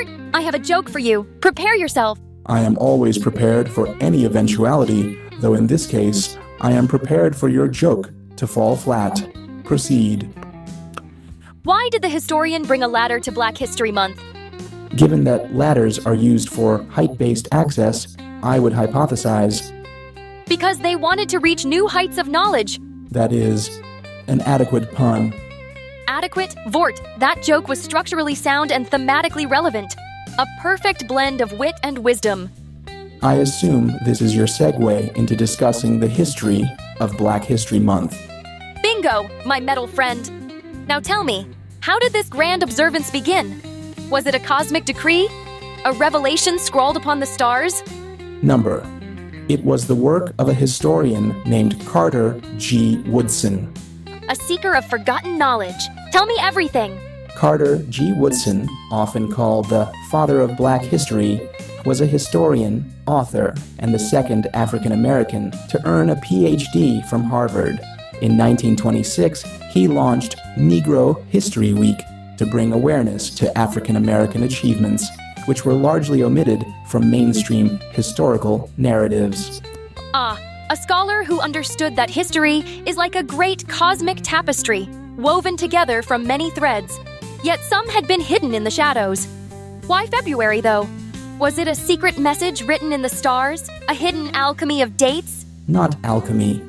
Vort, I have a joke for you. Prepare yourself. I am always prepared for any eventuality, though in this case, I am prepared for your joke to fall flat. Proceed. Why did the historian bring a ladder to Black History Month? Given that ladders are used for height-based access, I would hypothesize Because they wanted to reach new heights of knowledge. that is an adequate pun. Adequate? Vort, that joke was structurally sound and thematically relevant. A perfect blend of wit and wisdom. I assume this is your segue into discussing the history of Black History Month. Bingo, my metal friend. Now tell me, how did this grand observance begin? Was it a cosmic decree? A revelation scrawled upon the stars? Number. It was the work of a historian named Carter G. Woodson. A seeker of forgotten knowledge. Tell me everything. Carter G. Woodson, often called the father of Black history, was a historian, author, and the second African American to earn a PhD from Harvard. In 1926, he launched Negro History Week to bring awareness to African American achievements, which were largely omitted from mainstream historical narratives. A scholar who understood that history is like a great cosmic tapestry, woven together from many threads. Yet some had been hidden in the shadows. Why February, though? Was it a secret message written in the stars? A hidden alchemy of dates? Not alchemy.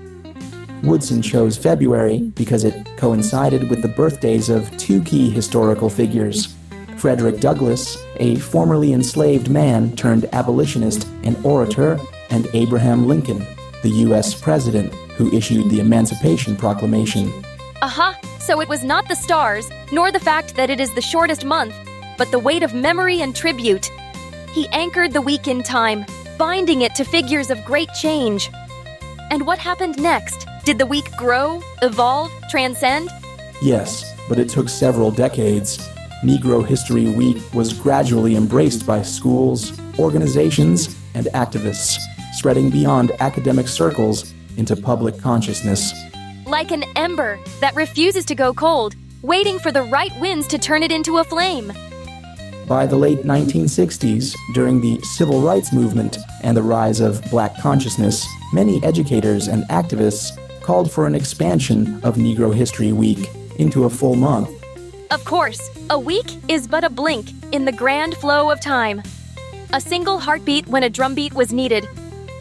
Woodson chose February because it coincided with the birthdays of two key historical figures. Frederick Douglass, a formerly enslaved man turned abolitionist and orator, and Abraham Lincoln, the U.S. president who issued the Emancipation Proclamation. So it was not the stars, nor the fact that it is the shortest month, but the weight of memory and tribute. He anchored the week in time, binding it to figures of great change. And what happened next? Did the week grow, evolve, transcend? Yes, but it took several decades. Negro History Week was gradually embraced by schools, organizations, and activists, spreading beyond academic circles into public consciousness. Like an ember that refuses to go cold, waiting for the right winds to turn it into a flame. By the late 1960s, during the Civil Rights Movement and the rise of Black consciousness, many educators and activists called for an expansion of Negro History Week into a full month. Of course, a week is but a blink in the grand flow of time. A single heartbeat when a drumbeat was needed.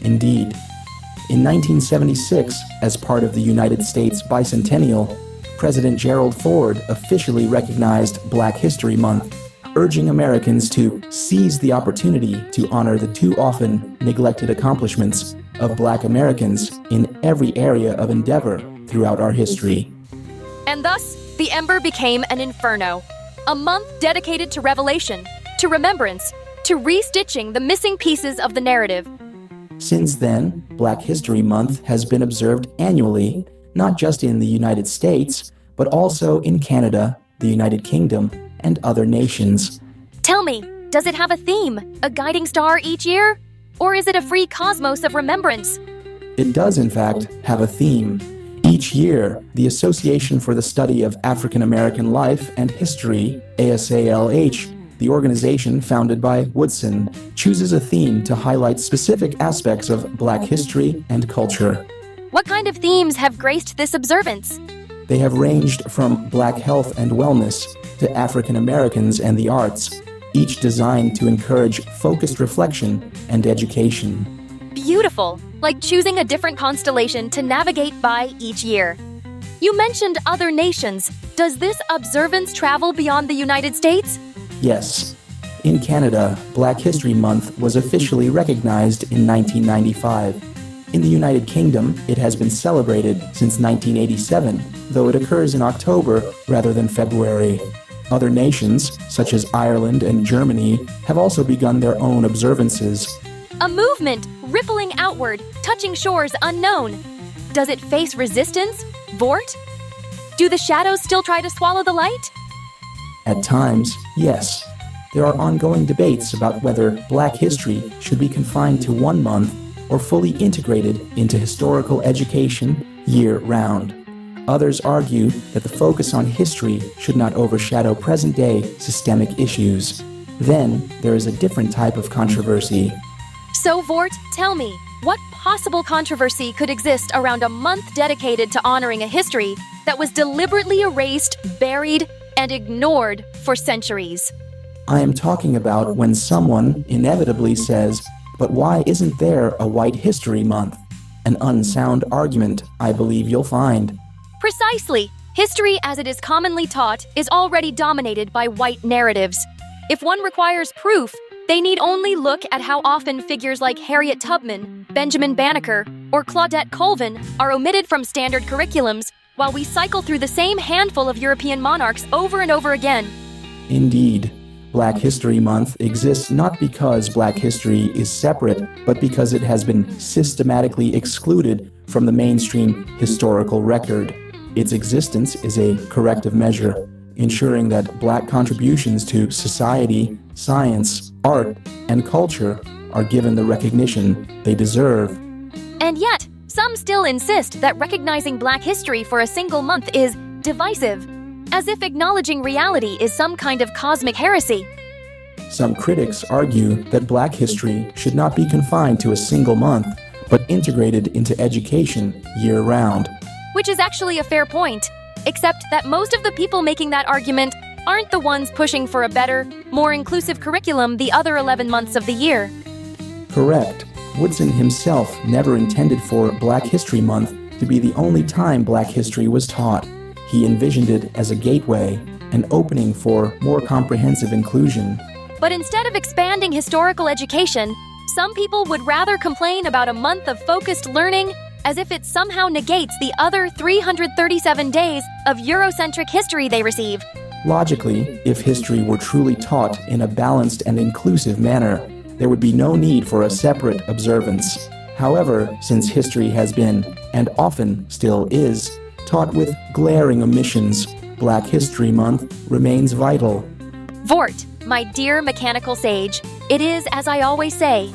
Indeed. In 1976, as part of the United States bicentennial, President Gerald Ford officially recognized Black History Month, urging Americans to seize the opportunity to honor the too often neglected accomplishments of Black Americans in every area of endeavor throughout our history. And thus, the ember became an inferno. A month dedicated to revelation, to remembrance, to restitching the missing pieces of the narrative. Since then, Black History Month has been observed annually, not just in the United States, but also in Canada, the United Kingdom, and other nations. Tell me, does it have a theme, a guiding star each year? Or is it a free cosmos of remembrance? It does, in fact, have a theme. Each year, the Association for the Study of African American Life and History, ASALH, the organization founded by Woodson, chooses a theme to highlight specific aspects of Black history and culture. What kind of themes have graced this observance? They have ranged from Black health and wellness to African Americans and the arts, each designed to encourage focused reflection and education. Beautiful, like choosing a different constellation to navigate by each year. You mentioned other nations. Does this observance travel beyond the United States? Yes. In Canada, Black History Month was officially recognized in 1995. In the United Kingdom, it has been celebrated since 1987, though it occurs in October rather than February. Other nations, such as Ireland and Germany, have also begun their own observances. A movement rippling outward, touching shores unknown. Does it face resistance? Vort? Do the shadows still try to swallow the light? At times, yes. There are ongoing debates about whether Black history should be confined to one month or fully integrated into historical education year-round. Others argue that the focus on history should not overshadow present-day systemic issues. Then there is a different type of controversy. So, Vort, tell me, what possible controversy could exist around a month dedicated to honoring a history that was deliberately erased, buried, and ignored for centuries? I am talking about when someone inevitably says, "But why isn't there a White History Month?" An unsound argument, I believe you'll find. Precisely. History, as it is commonly taught, is already dominated by white narratives. If one requires proof, they need only look at how often figures like Harriet Tubman, Benjamin Banneker, or Claudette Colvin are omitted from standard curriculums, while we cycle through the same handful of European monarchs over and over again. Indeed, Black History Month exists not because Black history is separate, but because it has been systematically excluded from the mainstream historical record. Its existence is a corrective measure, ensuring that Black contributions to society, science, art, and culture are given the recognition they deserve. And yet, some still insist that recognizing Black history for a single month is divisive, as if acknowledging reality is some kind of cosmic heresy. Some critics argue that Black history should not be confined to a single month, but integrated into education year-round. Which is actually a fair point, except that most of the people making that argument aren't the ones pushing for a better, more inclusive curriculum the other 11 months of the year. Correct. Woodson himself never intended for Black History Month to be the only time Black history was taught. He envisioned it as a gateway, an opening for more comprehensive inclusion. But instead of expanding historical education, some people would rather complain about a month of focused learning as if it somehow negates the other 337 days of Eurocentric history they receive. Logically, if history were truly taught in a balanced and inclusive manner, there would be no need for a separate observance. However, since history has been, and often still is, taught with glaring omissions, Black History Month remains vital. Vort, my dear mechanical sage, it is as I always say.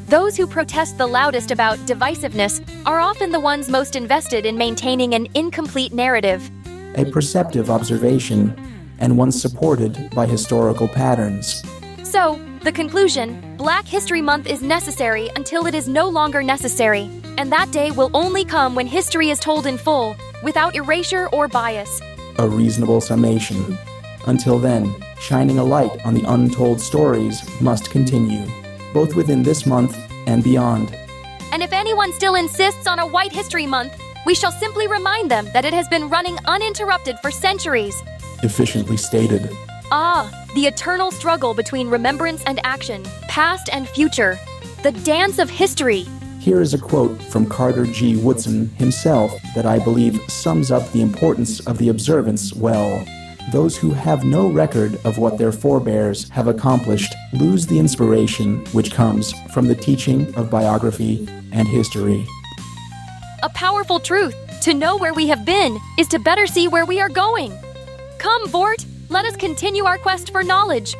Those who protest the loudest about divisiveness are often the ones most invested in maintaining an incomplete narrative. A perceptive observation, and one supported by historical patterns. So, the conclusion, Black History Month is necessary until it is no longer necessary, and that day will only come when history is told in full, without erasure or bias. A reasonable summation. Until then, shining a light on the untold stories must continue, both within this month and beyond. And if anyone still insists on a White History Month, we shall simply remind them that it has been running uninterrupted for centuries. Efficiently stated. Ah, the eternal struggle between remembrance and action, past and future. The dance of history. Here is a quote from Carter G. Woodson himself that I believe sums up the importance of the observance well. Those who have no record of what their forebears have accomplished lose the inspiration which comes from the teaching of biography and history. A powerful truth. To know where we have been is to better see where we are going. Come, Vort, let us continue our quest for knowledge.